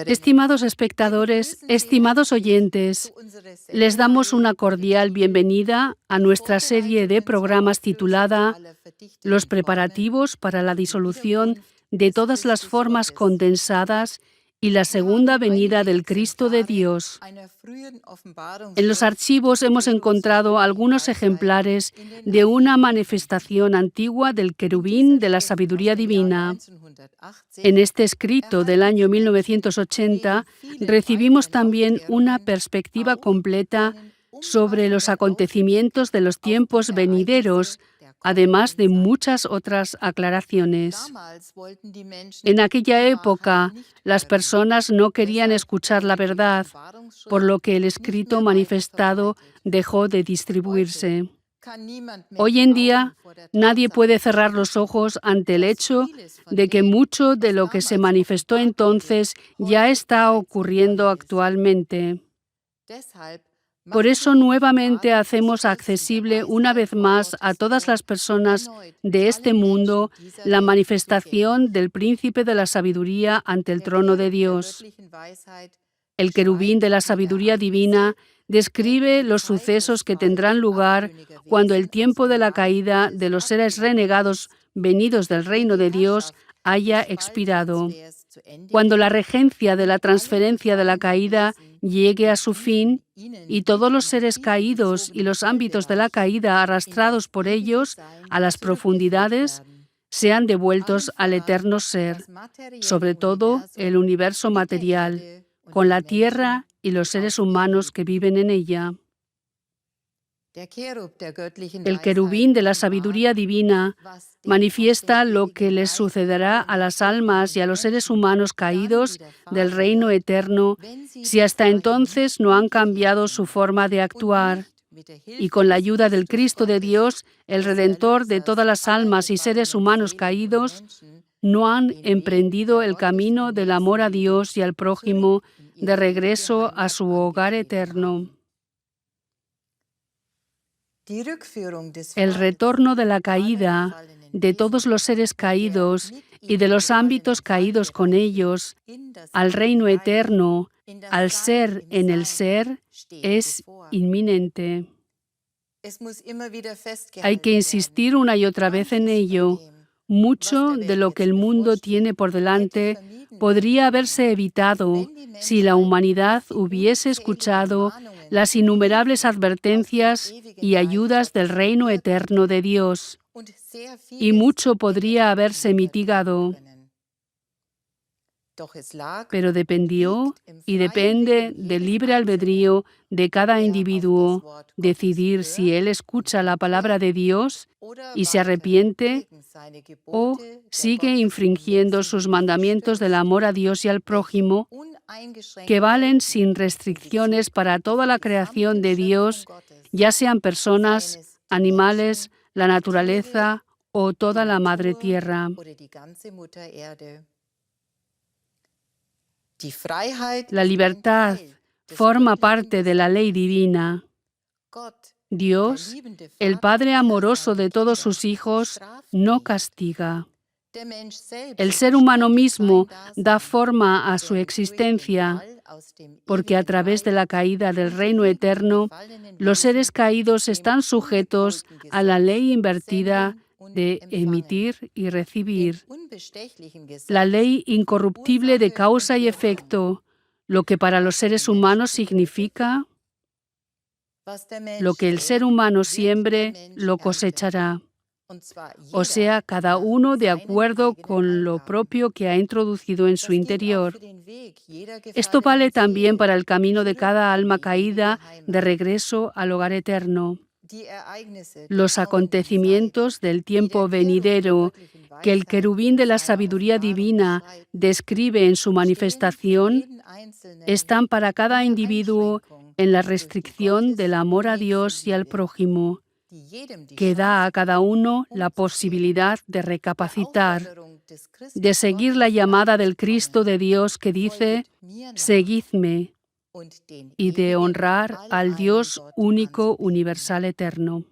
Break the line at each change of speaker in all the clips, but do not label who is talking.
Estimados espectadores, estimados oyentes, les damos una cordial bienvenida a nuestra serie de programas titulada Los preparativos para la disolución de todas las formas condensadas y la segunda venida del Cristo de Dios. En los archivos hemos encontrado algunos ejemplares de una manifestación antigua del querubín de la sabiduría divina. En este escrito del año 1980 recibimos también una perspectiva completa sobre los acontecimientos de los tiempos venideros, además de muchas otras aclaraciones. En aquella época, las personas no querían escuchar la verdad, por lo que el escrito manifestado dejó de distribuirse. Hoy en día, nadie puede cerrar los ojos ante el hecho de que mucho de lo que se manifestó entonces ya está ocurriendo actualmente. Por eso nuevamente hacemos accesible una vez más a todas las personas de este mundo la manifestación del príncipe de la sabiduría ante el trono de Dios. El querubín de la sabiduría divina describe los sucesos que tendrán lugar cuando el tiempo de la caída de los seres renegados venidos del reino de Dios haya expirado. Cuando la regencia de la transferencia de la caída llegue a su fin y todos los seres caídos y los ámbitos de la caída arrastrados por ellos a las profundidades sean devueltos al eterno ser, sobre todo el universo material, con la tierra y los seres humanos que viven en ella. El querubín de la sabiduría divina manifiesta lo que les sucederá a las almas y a los seres humanos caídos del reino eterno si hasta entonces no han cambiado su forma de actuar. Y con la ayuda del Cristo de Dios, el Redentor de todas las almas y seres humanos caídos, no han emprendido el camino del amor a Dios y al prójimo de regreso a su hogar eterno. El retorno de la caída de todos los seres caídos y de los ámbitos caídos con ellos al reino eterno, al ser en el ser, es inminente. Hay que insistir una y otra vez en ello. Mucho de lo que el mundo tiene por delante podría haberse evitado si la humanidad hubiese escuchado las innumerables advertencias y ayudas del reino eterno de Dios, y mucho podría haberse mitigado. Pero dependió y depende del libre albedrío de cada individuo decidir si él escucha la palabra de Dios y se arrepiente o sigue infringiendo sus mandamientos del amor a Dios y al prójimo, que valen sin restricciones para toda la creación de Dios, ya sean personas, animales, la naturaleza o toda la madre tierra. La libertad forma parte de la ley divina. Dios, el Padre amoroso de todos sus hijos, no castiga. El ser humano mismo da forma a su existencia, porque a través de la caída del reino eterno, los seres caídos están sujetos a la ley invertida de emitir y recibir. La ley incorruptible de causa y efecto, lo que para los seres humanos significa: lo que el ser humano siembre, lo cosechará. O sea, cada uno de acuerdo con lo propio que ha introducido en su interior. Esto vale también para el camino de cada alma caída de regreso al hogar eterno. Los acontecimientos del tiempo venidero que el querubín de la sabiduría divina describe en su manifestación están para cada individuo en la restricción del amor a Dios y al prójimo, que da a cada uno la posibilidad de recapacitar, de seguir la llamada del Cristo de Dios que dice: «Seguidme», y de honrar al Dios único, universal, eterno.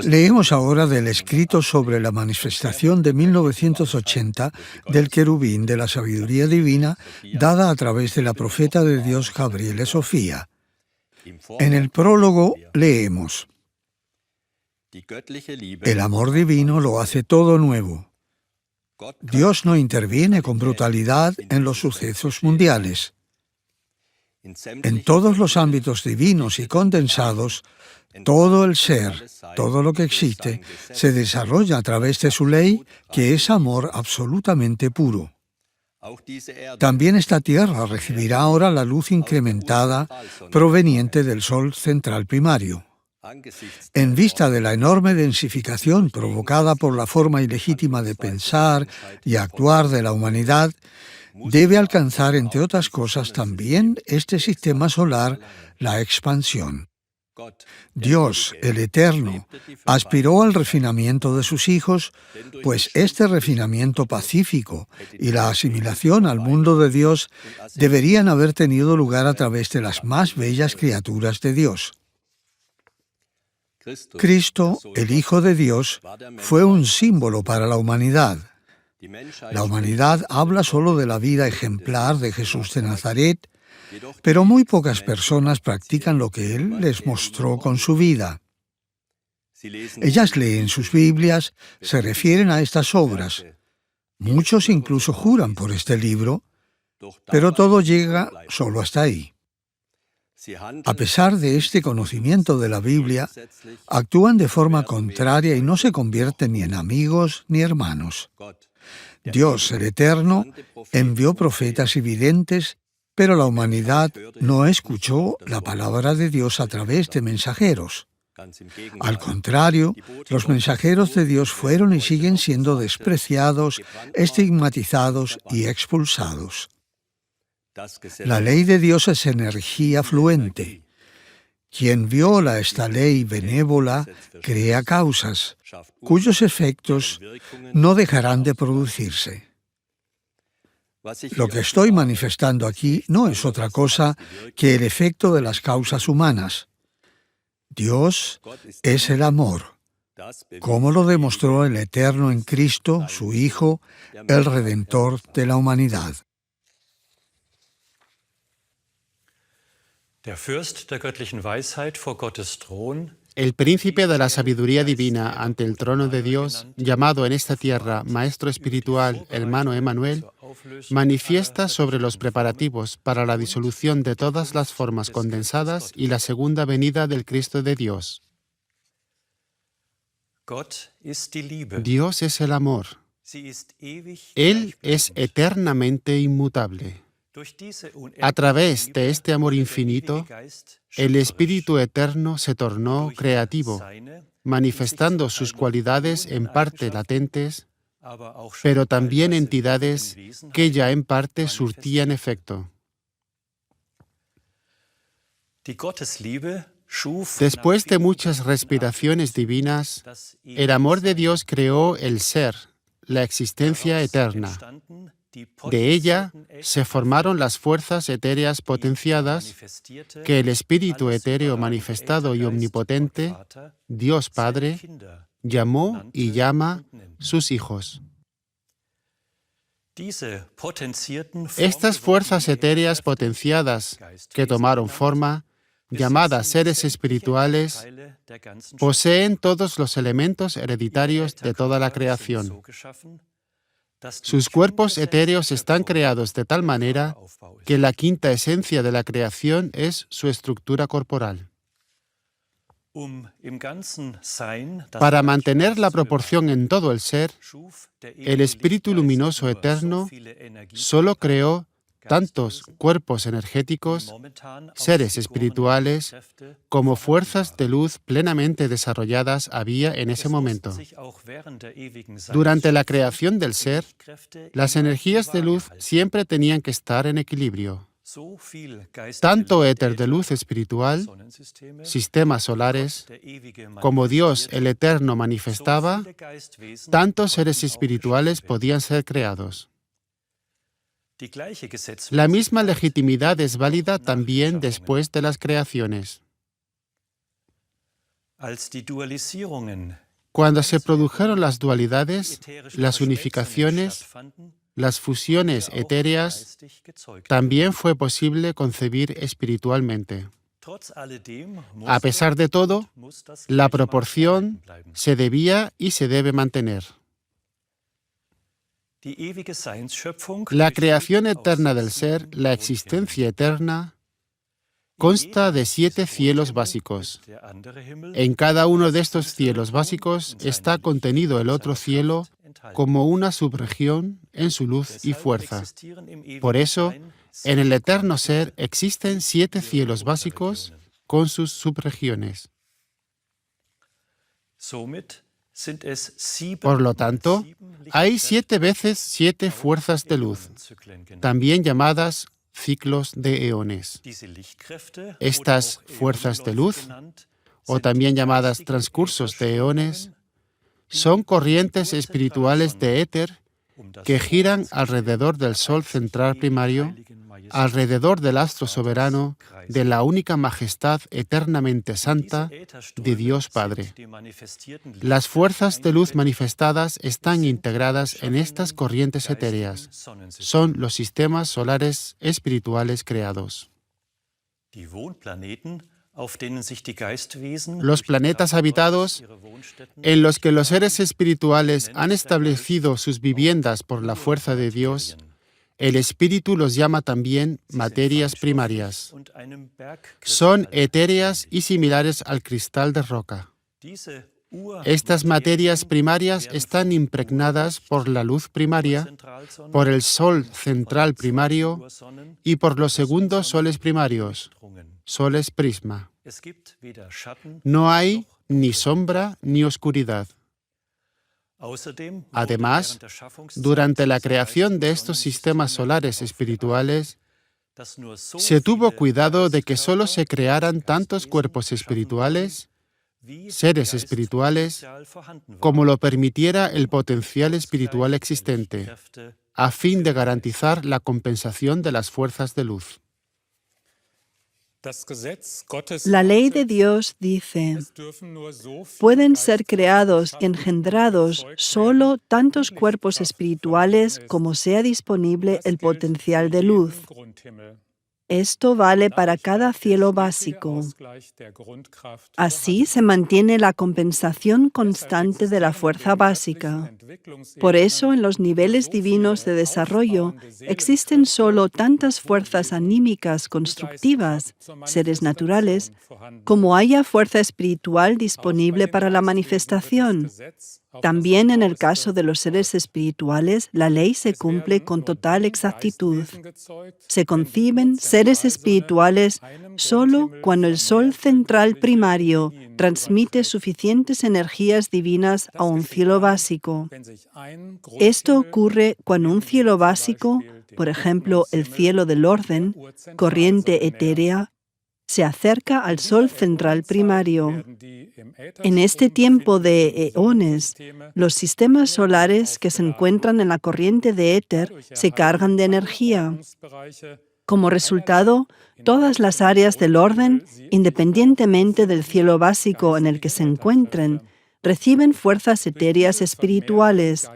Leemos ahora del escrito sobre la manifestación de 1980 del querubín de la sabiduría divina dada a través de la profeta de Dios Gabriele Sofía. En el prólogo leemos: El amor divino lo hace todo nuevo. Dios no interviene con brutalidad en los sucesos mundiales. En todos los ámbitos divinos y condensados, todo el ser, todo lo que existe, se desarrolla a través de su ley, que es amor absolutamente puro. También esta tierra recibirá ahora la luz incrementada proveniente del Sol central primario. En vista de la enorme densificación provocada por la forma ilegítima de pensar y actuar de la humanidad, debe alcanzar, entre otras cosas, también este sistema solar la expansión. Dios, el Eterno, aspiró al refinamiento de sus hijos, pues este refinamiento pacífico y la asimilación al mundo de Dios deberían haber tenido lugar a través de las más bellas criaturas de Dios. Cristo, el Hijo de Dios, fue un símbolo para la humanidad. La humanidad habla solo de la vida ejemplar de Jesús de Nazaret, pero muy pocas personas practican lo que Él les mostró con su vida. Ellas leen sus Biblias, se refieren a estas obras. Muchos incluso juran por este libro, pero todo llega solo hasta ahí. A pesar de este conocimiento de la Biblia, actúan de forma contraria y no se convierten ni en amigos ni hermanos. Dios, el Eterno, envió profetas y videntes, pero la humanidad no escuchó la palabra de Dios a través de mensajeros. Al contrario, los mensajeros de Dios fueron y siguen siendo despreciados, estigmatizados y expulsados. La ley de Dios es energía fluente. Quien viola esta ley benévola crea causas, cuyos efectos no dejarán de producirse. Lo que estoy manifestando aquí no es otra cosa que el efecto de las causas humanas. Dios es el amor, como lo demostró el Eterno en Cristo, su Hijo, el Redentor de la humanidad.
El príncipe de la sabiduría divina ante el trono de Dios, llamado en esta tierra Maestro Espiritual, hermano Emmanuel, manifiesta sobre los preparativos para la disolución de todas las formas condensadas y la segunda venida del Cristo de Dios. Dios es el amor. Él es eternamente inmutable. A través de este amor infinito, el Espíritu Eterno se tornó creativo, manifestando sus cualidades en parte latentes, pero también entidades que ya en parte surtían efecto. Después de muchas respiraciones divinas, el amor de Dios creó el ser, la existencia eterna. De ella se formaron las fuerzas etéreas potenciadas que el Espíritu etéreo manifestado y omnipotente, Dios Padre, llamó y llama sus hijos. Estas fuerzas etéreas potenciadas que tomaron forma, llamadas seres espirituales, poseen todos los elementos hereditarios de toda la creación. Sus cuerpos etéreos están creados de tal manera que la quinta esencia de la creación es su estructura corporal. Para mantener la proporción en todo el ser, el Espíritu Luminoso Eterno solo creó tantos cuerpos energéticos, seres espirituales, como fuerzas de luz plenamente desarrolladas había en ese momento. Durante la creación del ser, las energías de luz siempre tenían que estar en equilibrio. Tanto éter de luz espiritual, sistemas solares, como Dios el Eterno manifestaba, tantos seres espirituales podían ser creados. La misma legitimidad es válida también después de las creaciones. Cuando se produjeron las dualidades, las unificaciones, las fusiones etéreas, también fue posible concebir espiritualmente. A pesar de todo, la proporción se debía y se debe mantener. La creación eterna del ser, la existencia eterna, consta de 7 cielos básicos. En cada uno de estos cielos básicos está contenido el otro cielo como una subregión en su luz y fuerza. Por eso, en el eterno ser existen 7 cielos básicos con sus subregiones. Por lo tanto, hay 7 veces 7 fuerzas de luz, también llamadas ciclos de eones. Estas fuerzas de luz, o también llamadas transcursos de eones, son corrientes espirituales de éter que giran alrededor del Sol central primario, alrededor del astro soberano, de la única majestad eternamente santa de Dios Padre. Las fuerzas de luz manifestadas están integradas en estas corrientes etéreas. Son los sistemas solares espirituales creados. Los planetas habitados, en los que los seres espirituales han establecido sus viviendas por la fuerza de Dios, el Espíritu los llama también materias primarias. Son etéreas y similares al cristal de roca. Estas materias primarias están impregnadas por la luz primaria, por el Sol central primario y por los segundos soles primarios, soles prisma. No hay ni sombra ni oscuridad. Además, durante la creación de estos sistemas solares espirituales, se tuvo cuidado de que solo se crearan tantos cuerpos espirituales, seres espirituales, como lo permitiera el potencial espiritual existente, a fin de garantizar la compensación de las fuerzas de luz.
La ley de Dios dice: pueden ser creados y engendrados solo tantos cuerpos espirituales como sea disponible el potencial de luz. Esto vale para cada cielo básico. Así se mantiene la compensación constante de la fuerza básica. Por eso, en los niveles divinos de desarrollo, existen solo tantas fuerzas anímicas constructivas, seres naturales, como haya fuerza espiritual disponible para la manifestación. También en el caso de los seres espirituales, la ley se cumple con total exactitud. Se conciben seres espirituales solo cuando el Sol central primario transmite suficientes energías divinas a un cielo básico. Esto ocurre cuando un cielo básico, por ejemplo, el cielo del orden, corriente etérea, se acerca al Sol central primario. En este tiempo de eones, los sistemas solares que se encuentran en la corriente de éter se cargan de energía. Como resultado, todas las áreas del orden, independientemente del cielo básico en el que se encuentren, reciben fuerzas etéreas espirituales.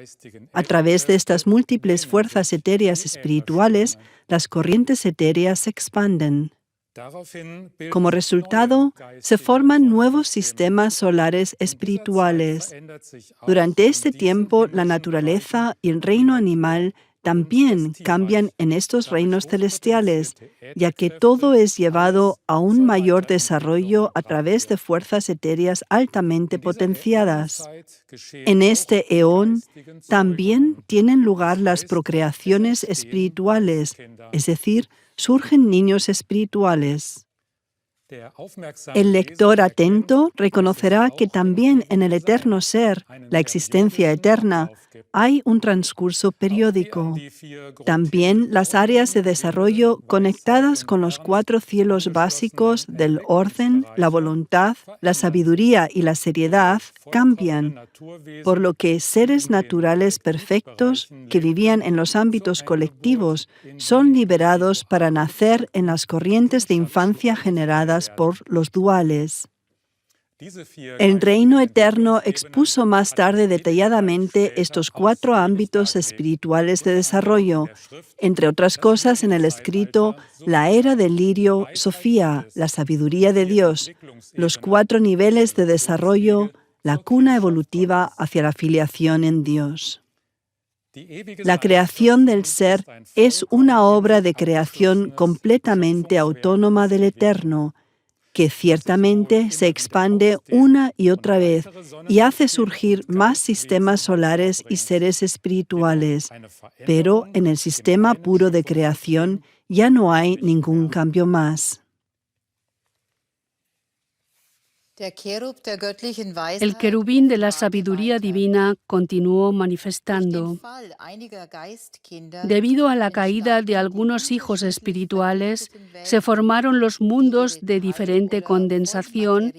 A través de estas múltiples fuerzas etéreas espirituales, las corrientes etéreas se expanden. Como resultado, se forman nuevos sistemas solares espirituales. Durante este tiempo, la naturaleza y el reino animal también cambian en estos reinos celestiales, ya que todo es llevado a un mayor desarrollo a través de fuerzas etéreas altamente potenciadas. En este eón también tienen lugar las procreaciones espirituales, es decir, surgen niños espirituales. El lector atento reconocerá que también en el eterno ser, la existencia eterna, hay un transcurso periódico. También las áreas de desarrollo conectadas con los 4 cielos básicos del orden, la voluntad, la sabiduría y la seriedad cambian, por lo que seres naturales perfectos que vivían en los ámbitos colectivos son liberados para nacer en las corrientes de infancia generadas por los duales. El reino eterno expuso más tarde detalladamente estos 4 ámbitos espirituales de desarrollo, entre otras cosas en el escrito La era del lirio, Sofía, la sabiduría de Dios, los 4 niveles de desarrollo, la cuna evolutiva hacia la filiación en Dios. La creación del ser es una obra de creación completamente autónoma del Eterno, que ciertamente se expande una y otra vez y hace surgir más sistemas solares y seres espirituales, pero en el sistema puro de creación ya no hay ningún cambio más.
El querubín de la sabiduría divina continuó manifestando. Debido a la caída de algunos hijos espirituales, se formaron los mundos de diferente condensación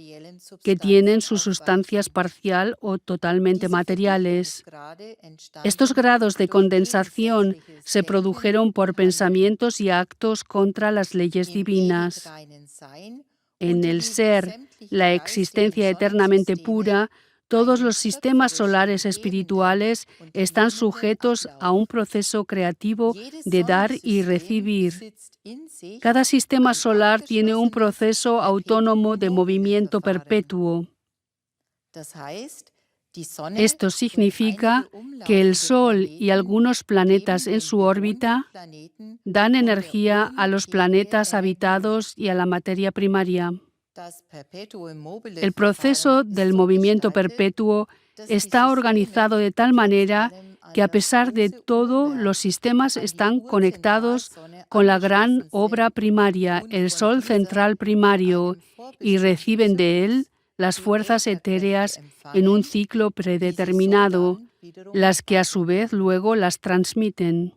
que tienen sus sustancias parcial o totalmente materiales. Estos grados de condensación se produjeron por pensamientos y actos contra las leyes divinas. En el ser, la existencia eternamente pura, todos los sistemas solares espirituales están sujetos a un proceso creativo de dar y recibir. Cada sistema solar tiene un proceso autónomo de movimiento perpetuo. Esto significa que el Sol y algunos planetas en su órbita dan energía a los planetas habitados y a la materia primaria. El proceso del movimiento perpetuo está organizado de tal manera que, a pesar de todo, los sistemas están conectados con la gran obra primaria, el Sol central primario, y reciben de él las fuerzas etéreas en un ciclo predeterminado, las que a su vez luego las transmiten.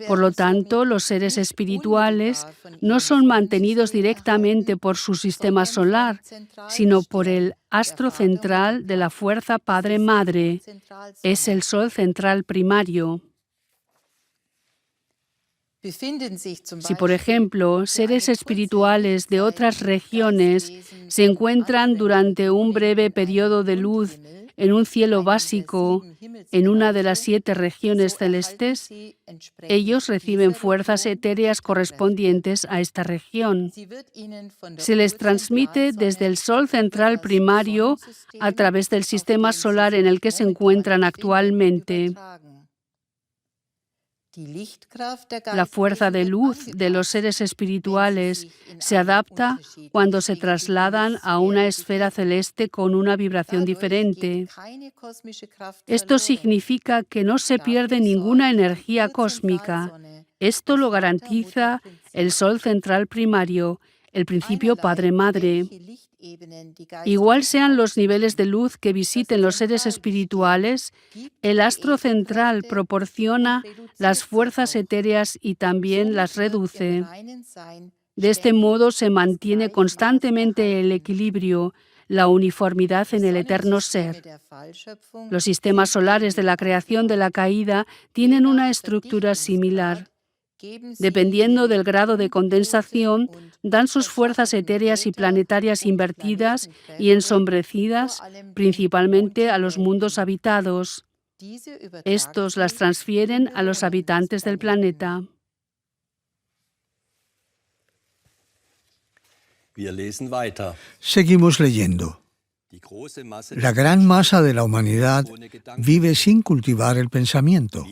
Por lo tanto, los seres espirituales no son mantenidos directamente por su sistema solar, sino por el astro central de la fuerza Padre-Madre. Es el Sol central primario. Si, por ejemplo, seres espirituales de otras regiones se encuentran durante un breve periodo de luz en un cielo básico, en una de las 7 regiones celestes, ellos reciben fuerzas etéreas correspondientes a esta región. Se les transmite desde el Sol central primario a través del sistema solar en el que se encuentran actualmente. La fuerza de luz de los seres espirituales se adapta cuando se trasladan a una esfera celeste con una vibración diferente. Esto significa que no se pierde ninguna energía cósmica. Esto lo garantiza el Sol central primario, el principio Padre-Madre. Igual sean los niveles de luz que visiten los seres espirituales, el astro central proporciona las fuerzas etéreas y también las reduce. De este modo se mantiene constantemente el equilibrio, la uniformidad en el eterno ser. Los sistemas solares de la creación de la caída tienen una estructura similar. Dependiendo del grado de condensación, dan sus fuerzas etéreas y planetarias invertidas y ensombrecidas, principalmente a los mundos habitados. Estos las transfieren a los habitantes del planeta.
Seguimos leyendo. La gran masa de la humanidad vive sin cultivar el pensamiento.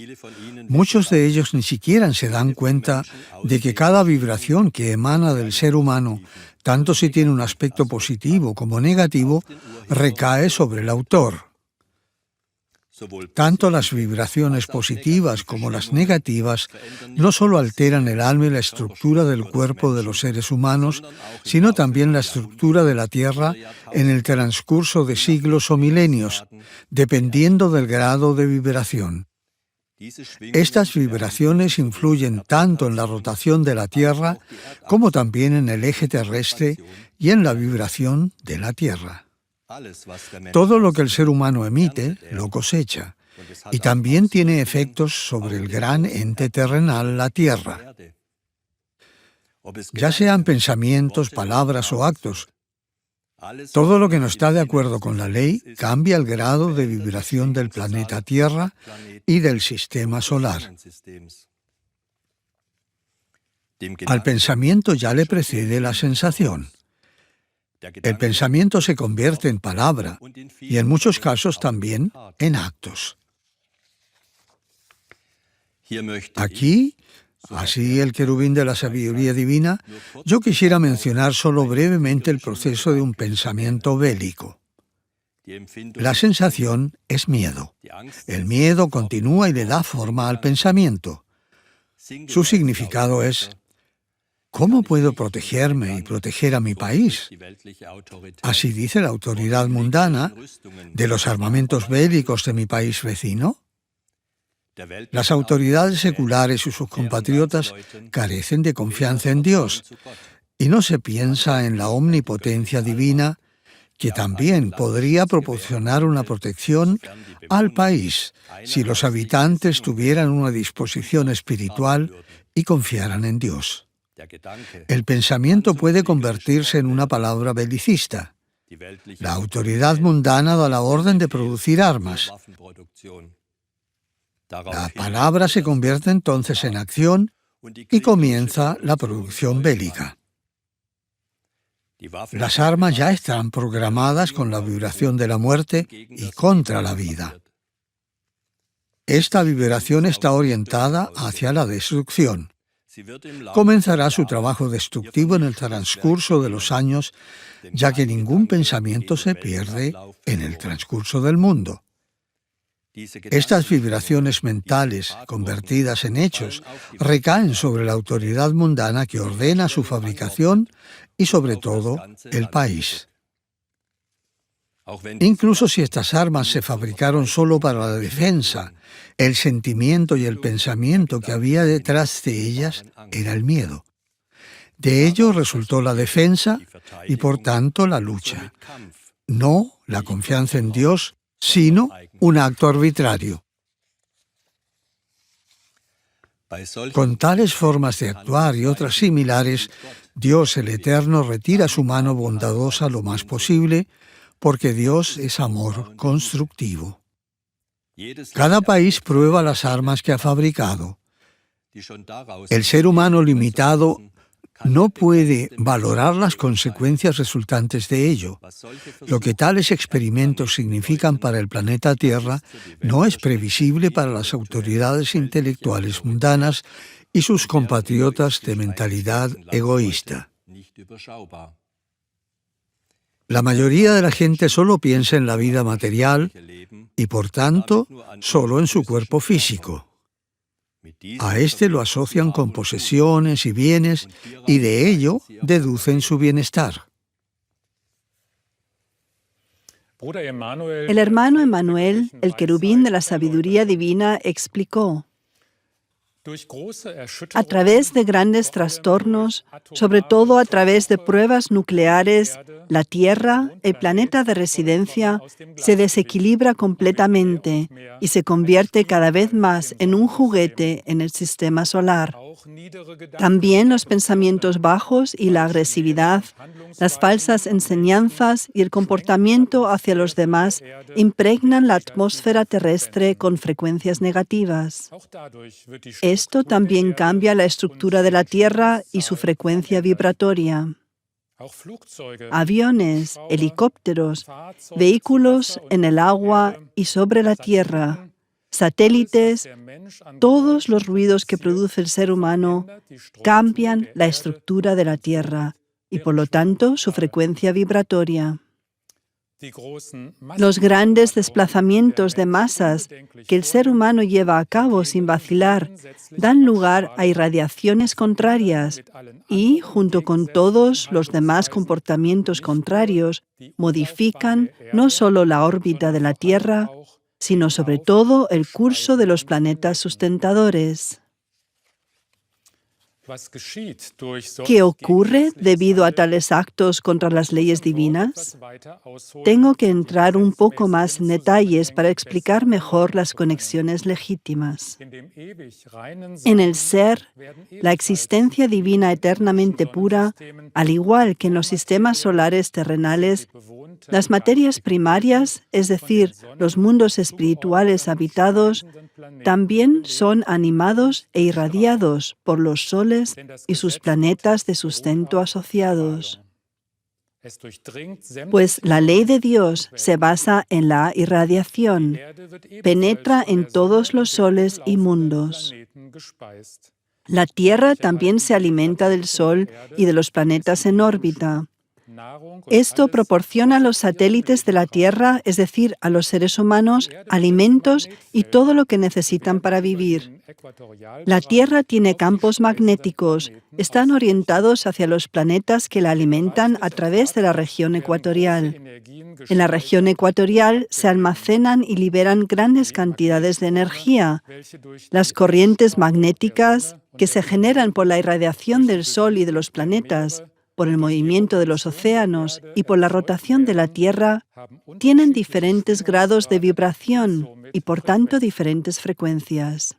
Muchos de ellos ni siquiera se dan cuenta de que cada vibración que emana del ser humano, tanto si tiene un aspecto positivo como negativo, recae sobre el autor. Tanto las vibraciones positivas como las negativas no solo alteran el alma y la estructura del cuerpo de los seres humanos, sino también la estructura de la Tierra en el transcurso de siglos o milenios, dependiendo del grado de vibración. Estas vibraciones influyen tanto en la rotación de la Tierra como también en el eje terrestre y en la vibración de la Tierra. Todo lo que el ser humano emite lo cosecha y también tiene efectos sobre el gran ente terrenal, la Tierra. Ya sean pensamientos, palabras o actos, Todo lo que no está de acuerdo con la ley cambia el grado de vibración del planeta Tierra y del sistema solar. Al pensamiento ya le precede la sensación. El pensamiento se convierte en palabra y en muchos casos también en actos. Aquí, así el querubín de la sabiduría divina, yo quisiera mencionar solo brevemente el proceso de un pensamiento bélico. La sensación es miedo. El miedo continúa y le da forma al pensamiento. Su significado es: ¿cómo puedo protegerme y proteger a mi país? Así dice la autoridad mundana de los armamentos bélicos de mi país vecino. Las autoridades seculares y sus compatriotas carecen de confianza en Dios y no se piensa en la omnipotencia divina que también podría proporcionar una protección al país si los habitantes tuvieran una disposición espiritual y confiaran en Dios. El pensamiento puede convertirse en una palabra belicista. La autoridad mundana da la orden de producir armas. La palabra se convierte entonces en acción y comienza la producción bélica. Las armas ya están programadas con la vibración de la muerte y contra la vida. Esta vibración está orientada hacia la destrucción. Comenzará su trabajo destructivo en el transcurso de los años, ya que ningún pensamiento se pierde en el transcurso del mundo. Estas vibraciones mentales, convertidas en hechos, recaen sobre la autoridad mundana que ordena su fabricación y, sobre todo, el país. Incluso si estas armas se fabricaron solo para la defensa, el sentimiento y el pensamiento que había detrás de ellas era el miedo. De ello resultó la defensa y, por tanto, la lucha. No la confianza en Dios, sino un acto arbitrario. Con tales formas de actuar y otras similares, Dios el Eterno retira su mano bondadosa lo más posible, porque Dios es amor constructivo. Cada país prueba las armas que ha fabricado. El ser humano limitado no puede valorar las consecuencias resultantes de ello. Lo que tales experimentos significan para el planeta Tierra no es previsible para las autoridades intelectuales mundanas y sus compatriotas de mentalidad egoísta. La mayoría de la gente solo piensa en la vida material y, por tanto, solo en su cuerpo físico. A este lo asocian con posesiones y bienes y de ello deducen su bienestar.
El hermano Emmanuel, el querubín de la sabiduría divina, explicó: a través de grandes trastornos, sobre todo a través de pruebas nucleares, la Tierra, el planeta de residencia, se desequilibra completamente y se convierte cada vez más en un juguete en el sistema solar. También los pensamientos bajos y la agresividad, las falsas enseñanzas y el comportamiento hacia los demás impregnan la atmósfera terrestre con frecuencias negativas. Esto también cambia la estructura de la Tierra y su frecuencia vibratoria. Aviones, helicópteros, vehículos en el agua y sobre la tierra, satélites, todos los ruidos que produce el ser humano cambian la estructura de la Tierra y, por lo tanto, su frecuencia vibratoria. Los grandes desplazamientos de masas que el ser humano lleva a cabo sin vacilar dan lugar a irradiaciones contrarias y, junto con todos los demás comportamientos contrarios, modifican no solo la órbita de la Tierra, sino sobre todo el curso de los planetas sustentadores. ¿Qué ocurre debido a tales actos contra las leyes divinas? Tengo que entrar un poco más en detalles para explicar mejor las conexiones legítimas. En el ser, la existencia divina eternamente pura, al igual que en los sistemas solares terrenales, las materias primarias, es decir, los mundos espirituales habitados, también son animados e irradiados por los soles y sus planetas de sustento asociados. Pues la ley de Dios se basa en la irradiación, penetra en todos los soles y mundos. La Tierra también se alimenta del Sol y de los planetas en órbita. Esto proporciona a los satélites de la Tierra, es decir, a los seres humanos, alimentos y todo lo que necesitan para vivir. La Tierra tiene campos magnéticos, están orientados hacia los planetas que la alimentan a través de la región ecuatorial. En la región ecuatorial se almacenan y liberan grandes cantidades de energía. Las corrientes magnéticas que se generan por la irradiación del Sol y de los planetas, por el movimiento de los océanos y por la rotación de la Tierra, tienen diferentes grados de vibración y, por tanto, diferentes frecuencias.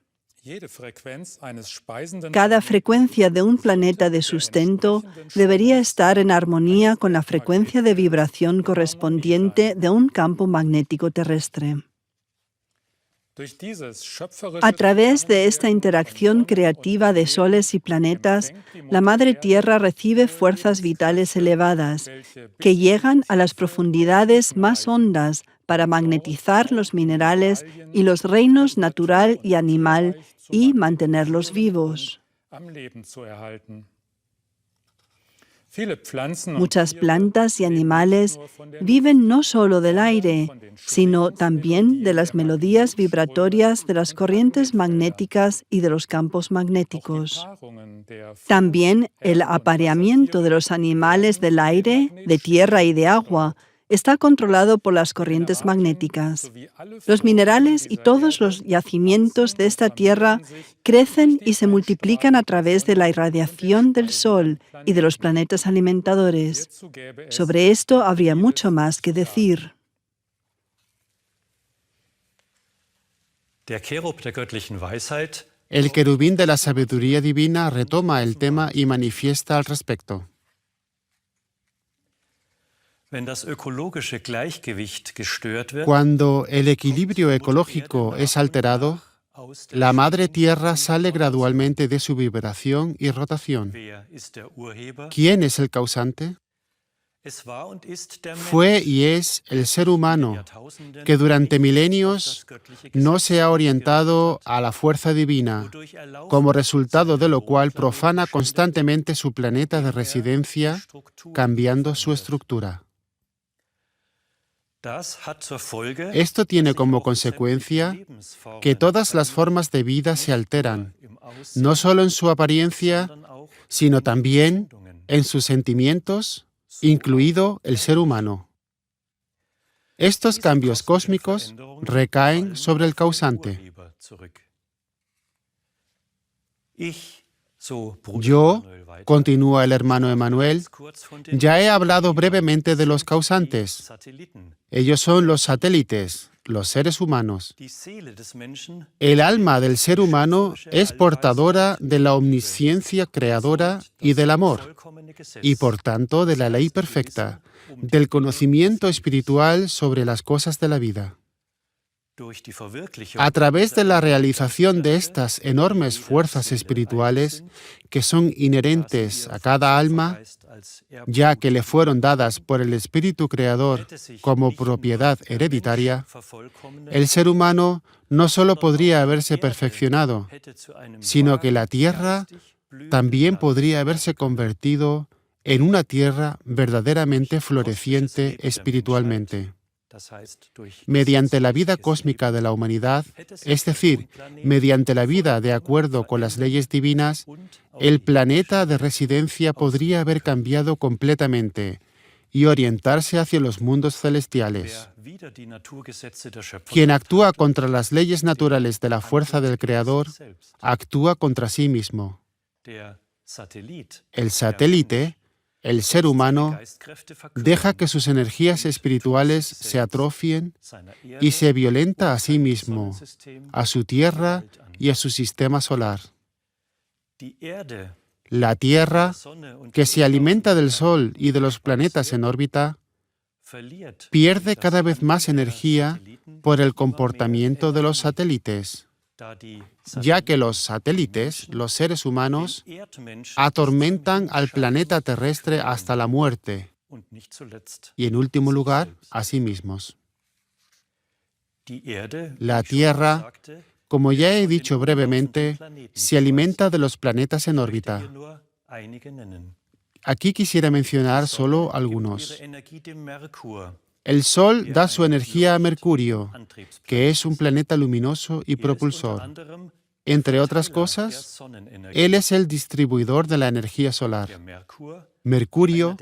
Cada frecuencia de un planeta de sustento debería estar en armonía con la frecuencia de vibración correspondiente de un campo magnético terrestre. A través de esta interacción creativa de soles y planetas, la Madre Tierra recibe fuerzas vitales elevadas que llegan a las profundidades más hondas para magnetizar los minerales y los reinos natural y animal y mantenerlos vivos. Muchas plantas y animales viven no solo del aire, sino también de las melodías vibratorias de las corrientes magnéticas y de los campos magnéticos. También el apareamiento de los animales del aire, de tierra y de agua está controlado por las corrientes magnéticas. Los minerales y todos los yacimientos de esta tierra crecen y se multiplican a través de la irradiación del Sol y de los planetas alimentadores. Sobre esto habría mucho más que decir.
El querubín de la sabiduría divina retoma el tema y manifiesta al respecto. Cuando el equilibrio ecológico es alterado, la Madre Tierra sale gradualmente de su vibración y rotación. ¿Quién es el causante? Fue y es el ser humano, que durante milenios no se ha orientado a la fuerza divina, como resultado de lo cual profana constantemente su planeta de residencia, cambiando su estructura. Esto tiene como consecuencia que todas las formas de vida se alteran, no solo en su apariencia, sino también en sus sentimientos, incluido el ser humano. Estos cambios cósmicos recaen sobre el causante. Yo, continúa el hermano Emmanuel, ya he hablado brevemente de los causantes. Ellos son los satélites, los seres humanos. El alma del ser humano es portadora de la omnisciencia creadora y del amor, y por tanto de la ley perfecta, del conocimiento espiritual sobre las cosas de la vida. A través de la realización de estas enormes fuerzas espirituales que son inherentes a cada alma, ya que le fueron dadas por el Espíritu Creador como propiedad hereditaria, el ser humano no solo podría haberse perfeccionado, sino que la tierra también podría haberse convertido en una tierra verdaderamente floreciente espiritualmente. Mediante la vida cósmica de la humanidad, es decir, mediante la vida de acuerdo con las leyes divinas, el planeta de residencia podría haber cambiado completamente y orientarse hacia los mundos celestiales. Quien actúa contra las leyes naturales de la fuerza del Creador, actúa contra sí mismo. El satélite, el ser humano, deja que sus energías espirituales se atrofien y se violenta a sí mismo, a su Tierra y a su sistema solar. La Tierra, que se alimenta del Sol y de los planetas en órbita, pierde cada vez más energía por el comportamiento de los satélites, ya que los satélites, los seres humanos, atormentan al planeta terrestre hasta la muerte y, en último lugar, a sí mismos. La Tierra, como ya he dicho brevemente, se alimenta de los planetas en órbita. Aquí quisiera mencionar solo algunos. El Sol da su energía a Mercurio, que es un planeta luminoso y propulsor. Entre otras cosas, él es el distribuidor de la energía solar. Mercurio,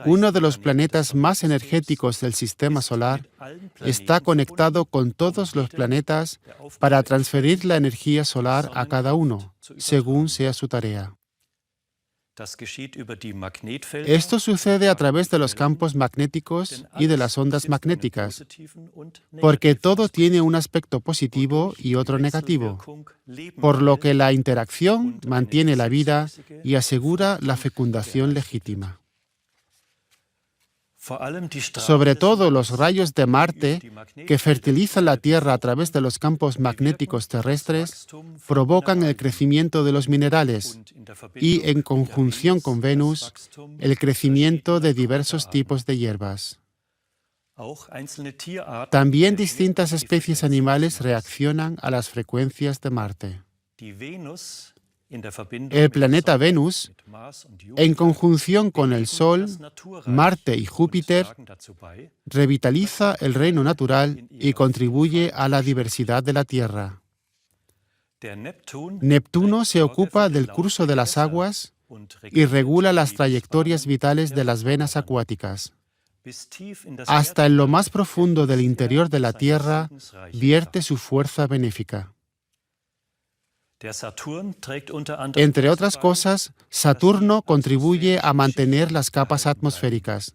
uno de los planetas más energéticos del sistema solar, está conectado con todos los planetas para transferir la energía solar a cada uno, según sea su tarea. Esto sucede a través de los campos magnéticos y de las ondas magnéticas, porque todo tiene un aspecto positivo y otro negativo, por lo que la interacción mantiene la vida y asegura la fecundación legítima. Sobre todo los rayos de Marte, que fertilizan la Tierra a través de los campos magnéticos terrestres, provocan el crecimiento de los minerales y, en conjunción con Venus, el crecimiento de diversos tipos de hierbas. También distintas especies animales reaccionan a las frecuencias de Marte. El planeta Venus, en conjunción con el Sol, Marte y Júpiter, revitaliza el reino natural y contribuye a la diversidad de la Tierra. Neptuno se ocupa del curso de las aguas y regula las trayectorias vitales de las venas acuáticas. Hasta en lo más profundo del interior de la Tierra vierte su fuerza benéfica. Entre otras cosas, Saturno contribuye a mantener las capas atmosféricas.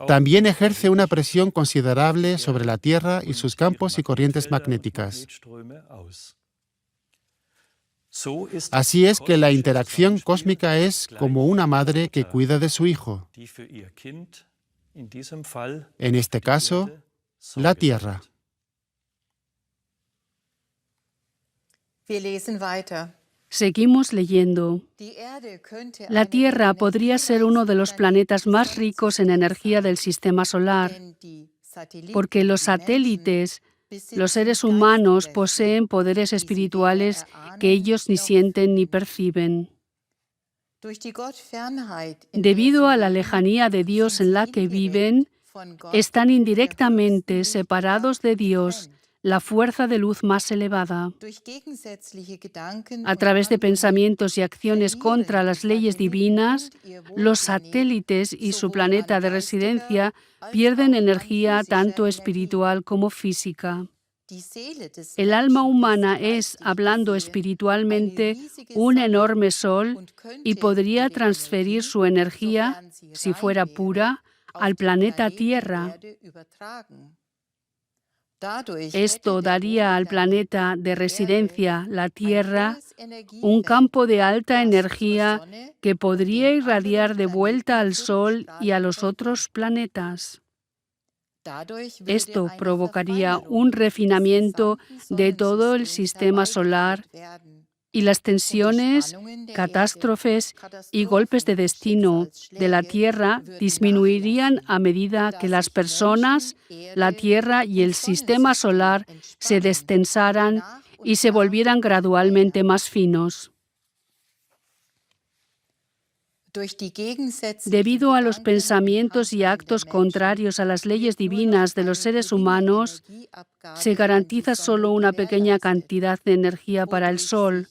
También ejerce una presión considerable sobre la Tierra y sus campos y corrientes magnéticas. Así es que la interacción cósmica es como una madre que cuida de su hijo. En este caso, la Tierra.
Seguimos leyendo. La Tierra podría ser uno de los planetas más ricos en energía del sistema solar, porque los satélites, los seres humanos, poseen poderes espirituales que ellos ni sienten ni perciben. Debido a la lejanía de Dios en la que viven, están indirectamente separados de Dios, la fuerza de luz más elevada. A través de pensamientos y acciones contra las leyes divinas, los satélites y su planeta de residencia pierden energía tanto espiritual como física. El alma humana es, hablando espiritualmente, un enorme sol y podría transferir su energía, si fuera pura, al planeta Tierra. Esto daría al planeta de residencia, la Tierra, un campo de alta energía que podría irradiar de vuelta al Sol y a los otros planetas. Esto provocaría un refinamiento de todo el sistema solar y las tensiones, catástrofes y golpes de destino de la Tierra disminuirían a medida que las personas, la Tierra y el sistema solar se destensaran y se volvieran gradualmente más finos. Debido a los pensamientos y actos contrarios a las leyes divinas de los seres humanos, se garantiza solo una pequeña cantidad de energía para el Sol,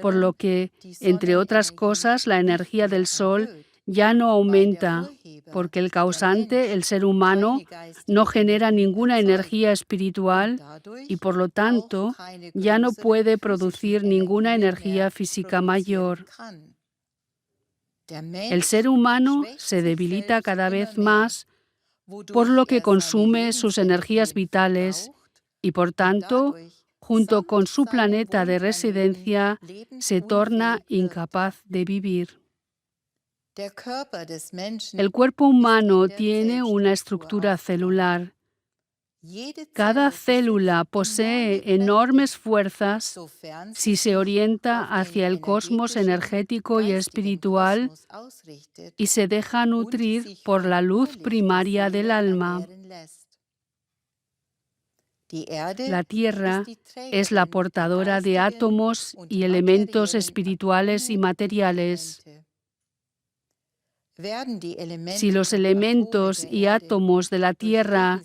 por lo que, entre otras cosas, la energía del Sol ya no aumenta, porque el causante, el ser humano, no genera ninguna energía espiritual y por lo tanto ya no puede producir ninguna energía física mayor. El ser humano se debilita cada vez más, por lo que consume sus energías vitales y por tanto, junto con su planeta de residencia, se torna incapaz de vivir. El cuerpo humano tiene una estructura celular. Cada célula posee enormes fuerzas si se orienta hacia el cosmos energético y espiritual y se deja nutrir por la luz primaria del alma. La Tierra es la portadora de átomos y elementos espirituales y materiales. Si los elementos y átomos de la Tierra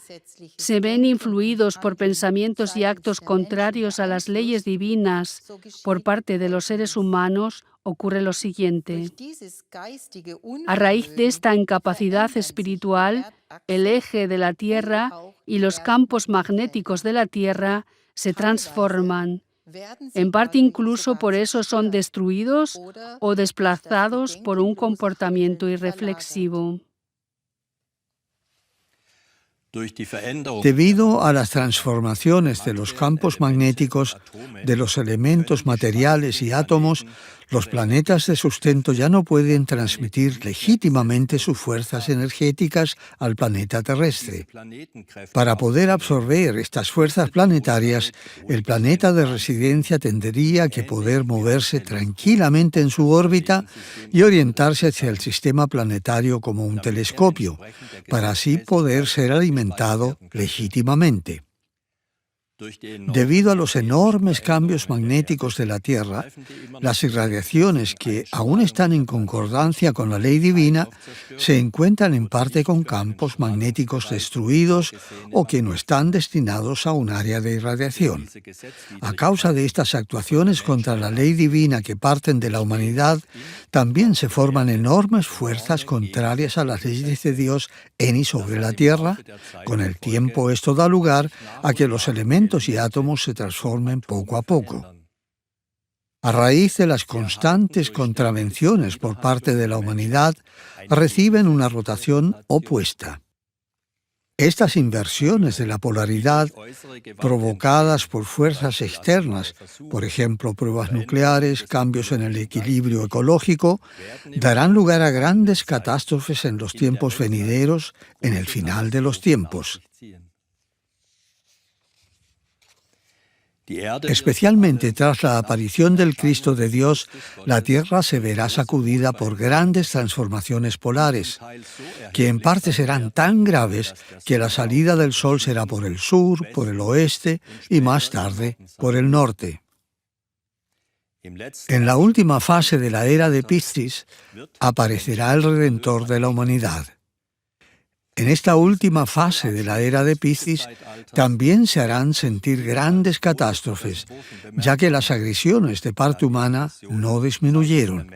se ven influidos por pensamientos y actos contrarios a las leyes divinas por parte de los seres humanos, ocurre lo siguiente. A raíz de esta incapacidad espiritual, el eje de la Tierra y los campos magnéticos de la Tierra se transforman. En parte incluso por eso son destruidos o desplazados por un comportamiento irreflexivo.
Debido a las transformaciones de los campos magnéticos de los elementos materiales y átomos, los planetas de sustento ya no pueden transmitir legítimamente sus fuerzas energéticas al planeta terrestre. Para poder absorber estas fuerzas planetarias, el planeta de residencia tendría que poder moverse tranquilamente en su órbita y orientarse hacia el sistema planetario como un telescopio, para así poder ser alimentado legítimamente. Debido a los enormes cambios magnéticos de la Tierra, las irradiaciones que aún están en concordancia con la ley divina se encuentran en parte con campos magnéticos destruidos o que no están destinados a un área de irradiación. A causa de estas actuaciones contra la ley divina que parten de la humanidad, también se forman enormes fuerzas contrarias a las leyes de Dios en y sobre la Tierra. Con el tiempo esto da lugar a que los elementos y átomos se transformen poco a poco. A raíz de las constantes contravenciones por parte de la humanidad, reciben una rotación opuesta. Estas inversiones de la polaridad, provocadas por fuerzas externas, por ejemplo, pruebas nucleares, cambios en el equilibrio ecológico, darán lugar a grandes catástrofes en los tiempos venideros, en el final de los tiempos. Especialmente tras la aparición del Cristo de Dios, la Tierra se verá sacudida por grandes transformaciones polares, que en parte serán tan graves que la salida del Sol será por el sur, por el oeste y más tarde por el norte. En la última fase de la era de Piscis aparecerá el Redentor de la humanidad. En esta última fase de la era de Piscis también se harán sentir grandes catástrofes, ya que las agresiones de parte humana no disminuyeron.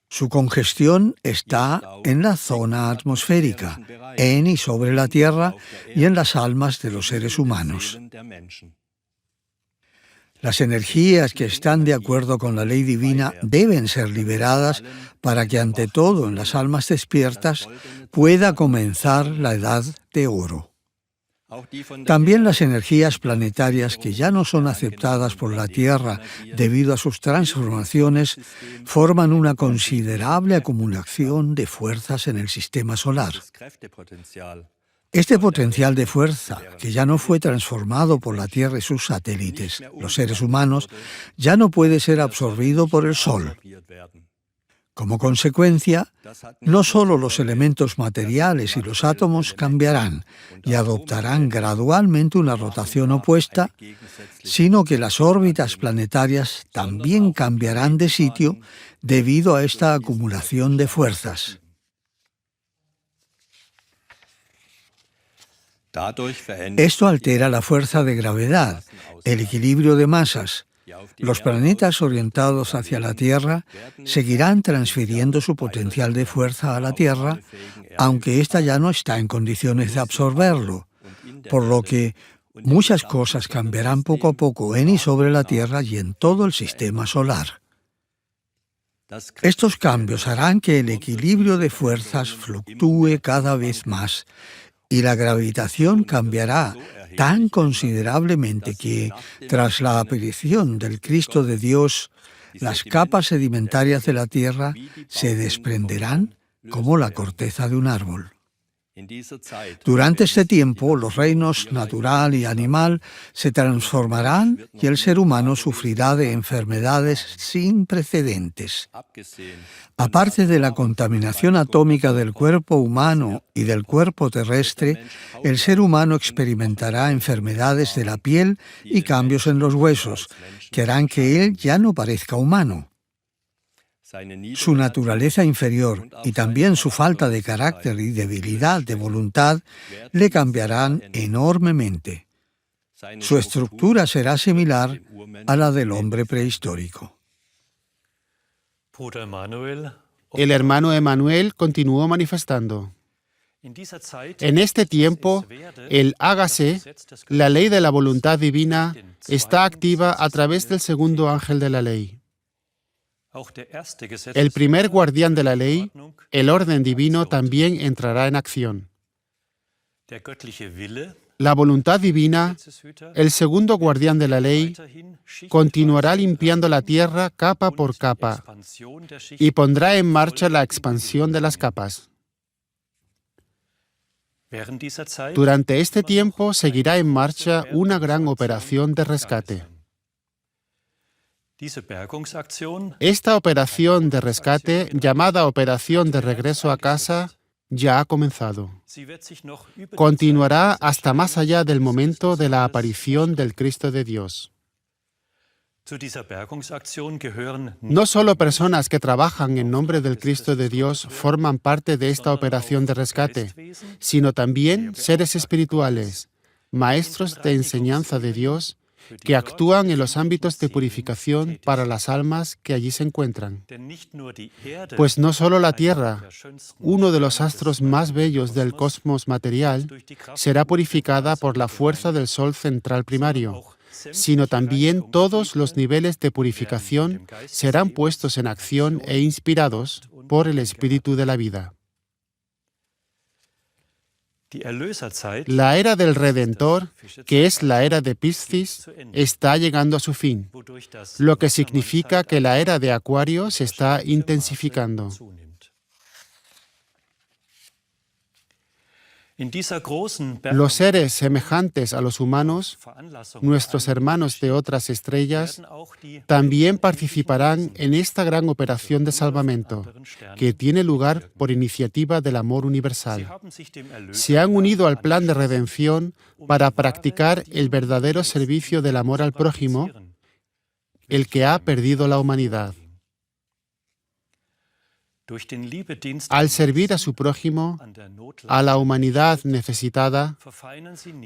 Su congestión está en la zona atmosférica, en y sobre la Tierra y en las almas de los seres humanos. Las energías que están de acuerdo con la ley divina deben ser liberadas para que, ante todo, en las almas despiertas pueda comenzar la edad de oro. También las energías planetarias que ya no son aceptadas por la Tierra debido a sus transformaciones forman una considerable acumulación de fuerzas en el sistema solar. Este potencial de fuerza, que ya no fue transformado por la Tierra y sus satélites, los seres humanos, ya no puede ser absorbido por el Sol. Como consecuencia, no solo los elementos materiales y los átomos cambiarán y adoptarán gradualmente una rotación opuesta, sino que las órbitas planetarias también cambiarán de sitio debido a esta acumulación de fuerzas. Esto altera la fuerza de gravedad, el equilibrio de masas, Los planetas orientados hacia la Tierra seguirán transfiriendo su potencial de fuerza a la Tierra, aunque ésta ya no está en condiciones de absorberlo, por lo que muchas cosas cambiarán poco a poco en y sobre la Tierra y en todo el sistema solar. Estos cambios harán que el equilibrio de fuerzas fluctúe cada vez más y la gravitación cambiará tan considerablemente que, tras la aparición del Cristo de Dios, las capas sedimentarias de la Tierra se desprenderán como la corteza de un árbol. Durante este tiempo, los reinos natural y animal se transformarán y el ser humano sufrirá de enfermedades sin precedentes. Aparte de la contaminación atómica del cuerpo humano y del cuerpo terrestre, el ser humano experimentará enfermedades de la piel y cambios en los huesos, que harán que él ya no parezca humano. Su naturaleza inferior y también su falta de carácter y debilidad de voluntad le cambiarán enormemente. Su estructura será similar a la del hombre prehistórico.
El hermano Emanuel continuó manifestando. En este tiempo, el hágase, la ley de la voluntad divina, está activa a través del segundo ángel de la ley. El primer guardián de la ley, el orden divino, también entrará en acción. La voluntad divina, el segundo guardián de la ley, continuará limpiando la tierra capa por capa y pondrá en marcha la expansión de las capas. Durante este tiempo seguirá en marcha una gran operación de rescate. Esta operación de rescate, llamada Operación de Regreso a Casa, ya ha comenzado. Continuará hasta más allá del momento de la aparición del Cristo de Dios. No solo personas que trabajan en nombre del Cristo de Dios forman parte de esta operación de rescate, sino también seres espirituales, maestros de enseñanza de Dios, que actúan en los ámbitos de purificación para las almas que allí se encuentran. Pues no solo la Tierra, uno de los astros más bellos del cosmos material, será purificada por la fuerza del Sol central primario, sino también todos los niveles de purificación serán puestos en acción e inspirados por el Espíritu de la vida. La era del Redentor, que es la era de Piscis, está llegando a su fin, lo que significa que la era de Acuario se está intensificando. Los seres semejantes a los humanos, nuestros hermanos de otras estrellas, también participarán en esta gran operación de salvamento, que tiene lugar por iniciativa del amor universal. Se han unido al plan de redención para practicar el verdadero servicio del amor al prójimo, el que ha perdido la humanidad. Al servir a su prójimo, a la humanidad necesitada,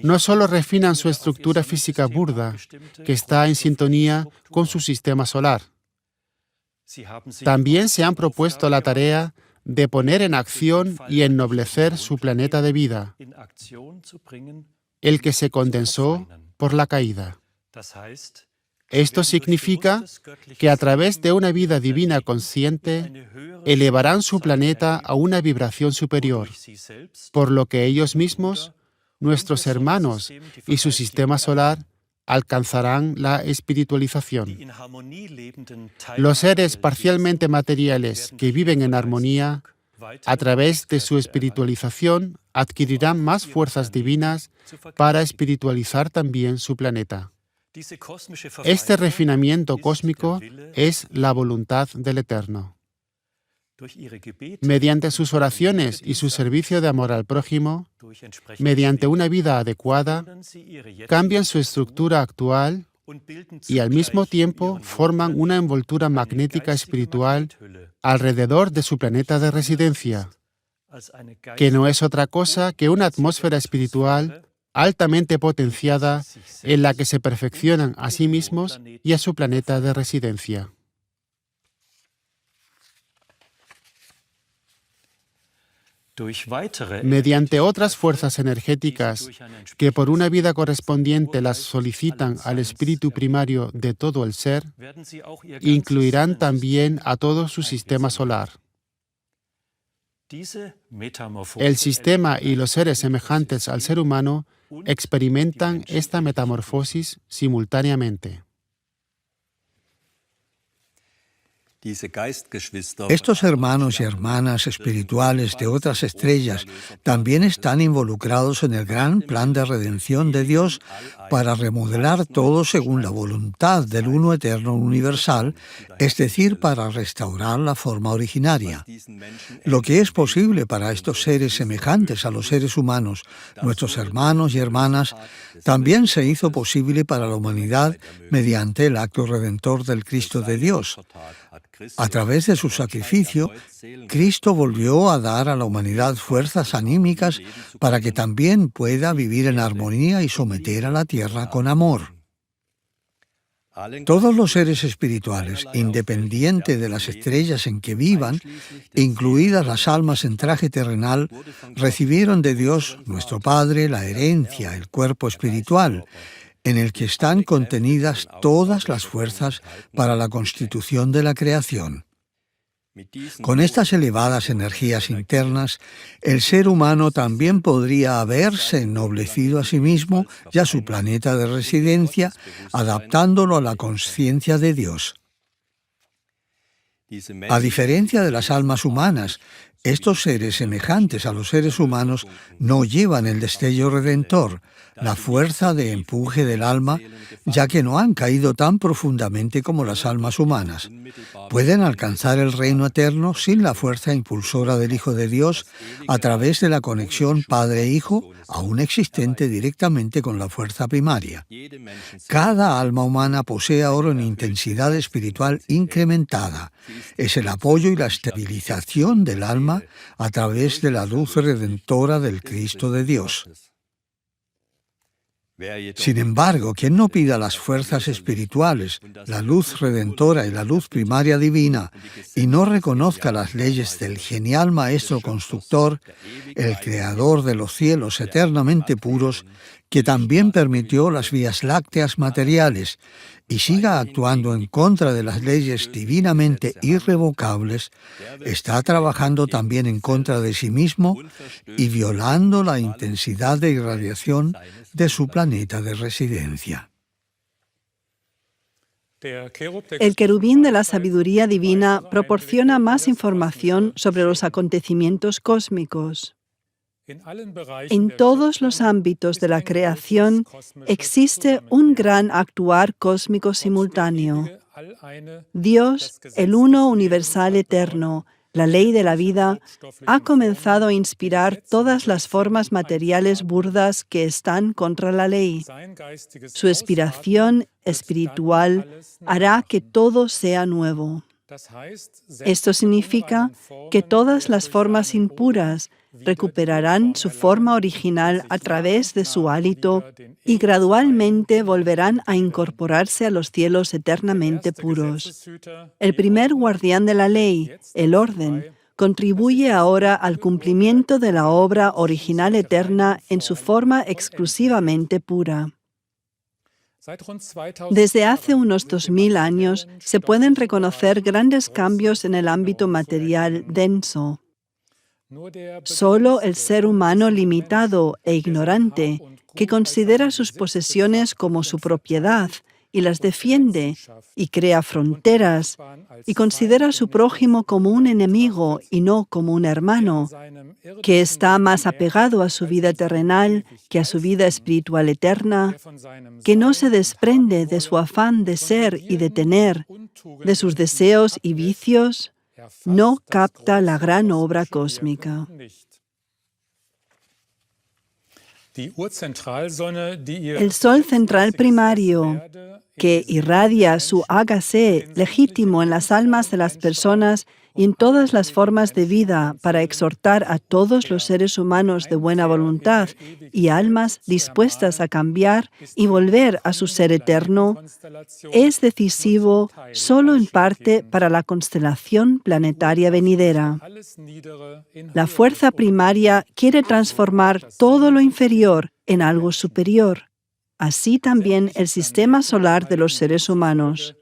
no solo refinan su estructura física burda, que está en sintonía con su sistema solar, también se han propuesto la tarea de poner en acción y ennoblecer su planeta de vida, el que se condensó por la caída. Esto significa que a través de una vida divina consciente, elevarán su planeta a una vibración superior, por lo que ellos mismos, nuestros hermanos y su sistema solar, alcanzarán la espiritualización. Los seres parcialmente materiales que viven en armonía, a través de su espiritualización, adquirirán más fuerzas divinas para espiritualizar también su planeta. Este refinamiento cósmico es la voluntad del Eterno. Mediante sus oraciones y su servicio de amor al prójimo, mediante una vida adecuada, cambian su estructura actual y al mismo tiempo forman una envoltura magnética espiritual alrededor de su planeta de residencia, que no es otra cosa que una atmósfera espiritual altamente potenciada en la que se perfeccionan a sí mismos y a su planeta de residencia. Mediante otras fuerzas energéticas que por una vida correspondiente las solicitan al espíritu primario de todo el ser, incluirán también a todo su sistema solar. El sistema y los seres semejantes al ser humano experimentan esta metamorfosis simultáneamente.
Estos hermanos y hermanas espirituales de otras estrellas también están involucrados en el gran plan de redención de Dios para remodelar todo según la voluntad del Uno Eterno Universal, es decir, para restaurar la forma originaria. Lo que es posible para estos seres semejantes a los seres humanos, nuestros hermanos y hermanas, también se hizo posible para la humanidad mediante el acto redentor del Cristo de Dios. A través de su sacrificio, Cristo volvió a dar a la humanidad fuerzas anímicas para que también pueda vivir en armonía y someter a la tierra con amor. Todos los seres espirituales, independiente de las estrellas en que vivan, incluidas las almas en traje terrenal, recibieron de Dios, nuestro Padre, la herencia, el cuerpo espiritual, en el que están contenidas todas las fuerzas para la constitución de la creación. Con estas elevadas energías internas, el ser humano también podría haberse ennoblecido a sí mismo y a su planeta de residencia, adaptándolo a la conciencia de Dios. A diferencia de las almas humanas, estos seres semejantes a los seres humanos no llevan el destello redentor, la fuerza de empuje del alma, ya que no han caído tan profundamente como las almas humanas. Pueden alcanzar el reino eterno sin la fuerza impulsora del Hijo de Dios a través de la conexión Padre-Hijo, aún existente directamente con la fuerza primaria. Cada alma humana posee ahora una intensidad espiritual incrementada. Es el apoyo y la estabilización del alma a través de la luz redentora del Cristo de Dios. Sin embargo, quien no pida las fuerzas espirituales, la luz redentora y la luz primaria divina, y no reconozca las leyes del genial Maestro Constructor, el Creador de los cielos eternamente puros, que también permitió las vías lácteas materiales, y siga actuando en contra de las leyes divinamente irrevocables, está trabajando también en contra de sí mismo y violando la intensidad de irradiación de su planeta de residencia.
El querubín de la sabiduría divina proporciona más información sobre los acontecimientos cósmicos. En todos los ámbitos de la creación existe un gran actuar cósmico simultáneo. Dios, el Uno Universal Eterno, la ley de la vida, ha comenzado a inspirar todas las formas materiales burdas que están contra la ley. Su inspiración espiritual hará que todo sea nuevo. Esto significa que todas las formas impuras recuperarán su forma original a través de su hálito y gradualmente volverán a incorporarse a los cielos eternamente puros. El primer guardián de la ley, el orden, contribuye ahora al cumplimiento de la obra original eterna en su forma exclusivamente pura. Desde hace unos 2000 años se pueden reconocer grandes cambios en el ámbito material denso. Solo el ser humano limitado e ignorante, que considera sus posesiones como su propiedad y las defiende y crea fronteras y considera a su prójimo como un enemigo y no como un hermano, que está más apegado a su vida terrenal que a su vida espiritual eterna, que no se desprende de su afán de ser y de tener, de sus deseos y vicios, no capta la gran obra cósmica. El sol central primario, que irradia su hágase legítimo en las almas de las personas y en todas las formas de vida para exhortar a todos los seres humanos de buena voluntad y almas dispuestas a cambiar y volver a su ser eterno, es decisivo solo en parte para la constelación planetaria venidera. La fuerza primaria quiere transformar todo lo inferior en algo superior, así también el sistema solar de los seres humanos.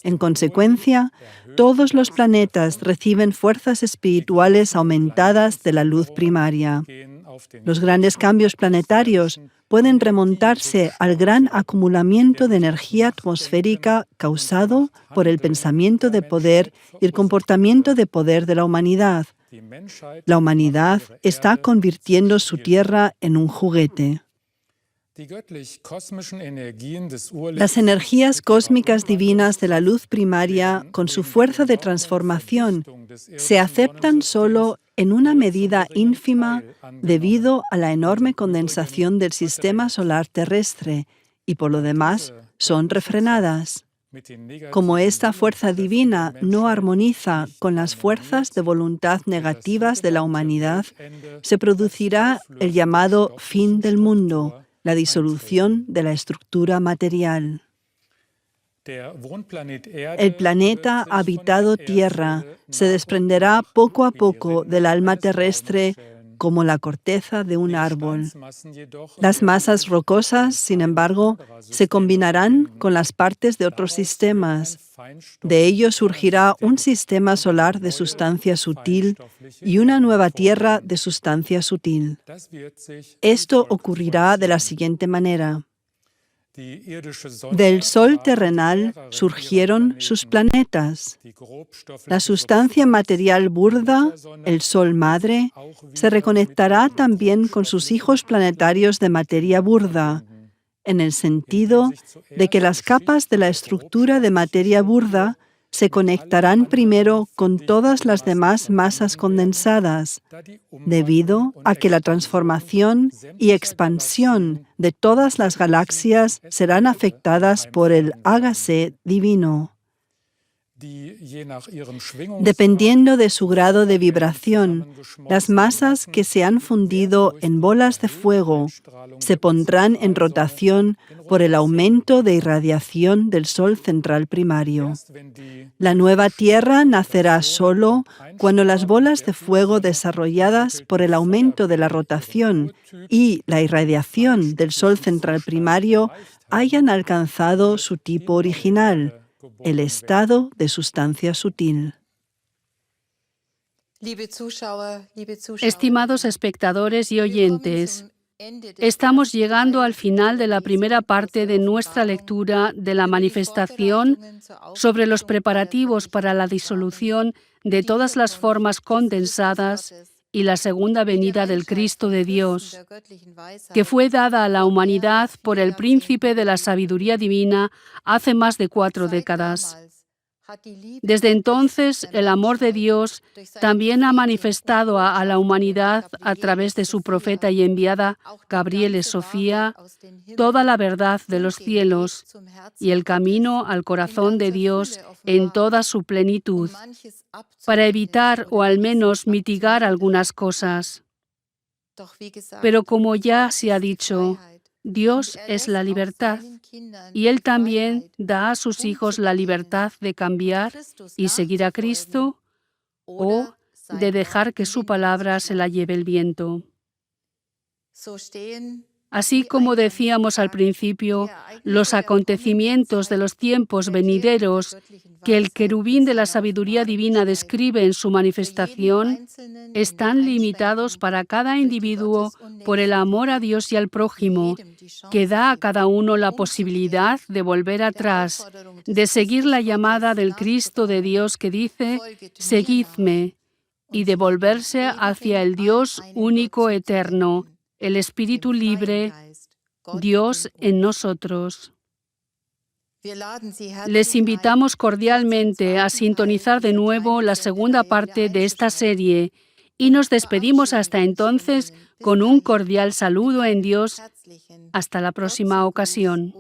En consecuencia, todos los planetas reciben fuerzas espirituales aumentadas de la luz primaria. Los grandes cambios planetarios pueden remontarse al gran acumulamiento de energía atmosférica causado por el pensamiento de poder y el comportamiento de poder de la humanidad. La humanidad está convirtiendo su tierra en un juguete. Las energías cósmicas divinas de la luz primaria, con su fuerza de transformación, se aceptan solo en una medida ínfima debido a la enorme condensación del sistema solar terrestre y, por lo demás, son refrenadas. Como esta fuerza divina no armoniza con las fuerzas de voluntad negativas de la humanidad, se producirá el llamado fin del mundo, la disolución de la estructura material. El planeta habitado Tierra se desprenderá poco a poco del alma terrestre como la corteza de un árbol. Las masas rocosas, sin embargo, se combinarán con las partes de otros sistemas. De ello surgirá un sistema solar de sustancia sutil y una nueva Tierra de sustancia sutil. Esto ocurrirá de la siguiente manera. Del Sol terrenal surgieron sus planetas. La sustancia material burda, el Sol madre, se reconectará también con sus hijos planetarios de materia burda, en el sentido de que las capas de la estructura de materia burda se conectarán primero con todas las demás masas condensadas, debido a que la transformación y expansión de todas las galaxias serán afectadas por el hágase divino. Dependiendo de su grado de vibración, las masas que se han fundido en bolas de fuego se pondrán en rotación por el aumento de irradiación del Sol central primario. La nueva Tierra nacerá solo cuando las bolas de fuego desarrolladas por el aumento de la rotación y la irradiación del Sol central primario hayan alcanzado su tipo original, el estado de sustancia sutil.
Estimados espectadores y oyentes, estamos llegando al final de la primera parte de nuestra lectura de la manifestación sobre los preparativos para la disolución de todas las formas condensadas y la segunda venida del Cristo de Dios, que fue dada a la humanidad por el príncipe de la sabiduría divina hace más de 4 décadas. Desde entonces, el amor de Dios también ha manifestado a la humanidad a través de su profeta y enviada, Gabriel Sofía, toda la verdad de los cielos y el camino al corazón de Dios en toda su plenitud, para evitar o al menos mitigar algunas cosas. Pero como ya se ha dicho, Dios es la libertad, y Él también da a sus hijos la libertad de cambiar y seguir a Cristo o de dejar que su palabra se la lleve el viento. Así como decíamos al principio, los acontecimientos de los tiempos venideros que el querubín de la sabiduría divina describe en su manifestación están limitados para cada individuo por el amor a Dios y al prójimo, que da a cada uno la posibilidad de volver atrás, de seguir la llamada del Cristo de Dios que dice, «Seguidme», y de volverse hacia el Dios único eterno, el Espíritu libre, Dios en nosotros. Les invitamos cordialmente a sintonizar de nuevo la segunda parte de esta serie y nos despedimos hasta entonces con un cordial saludo en Dios. Hasta la próxima ocasión.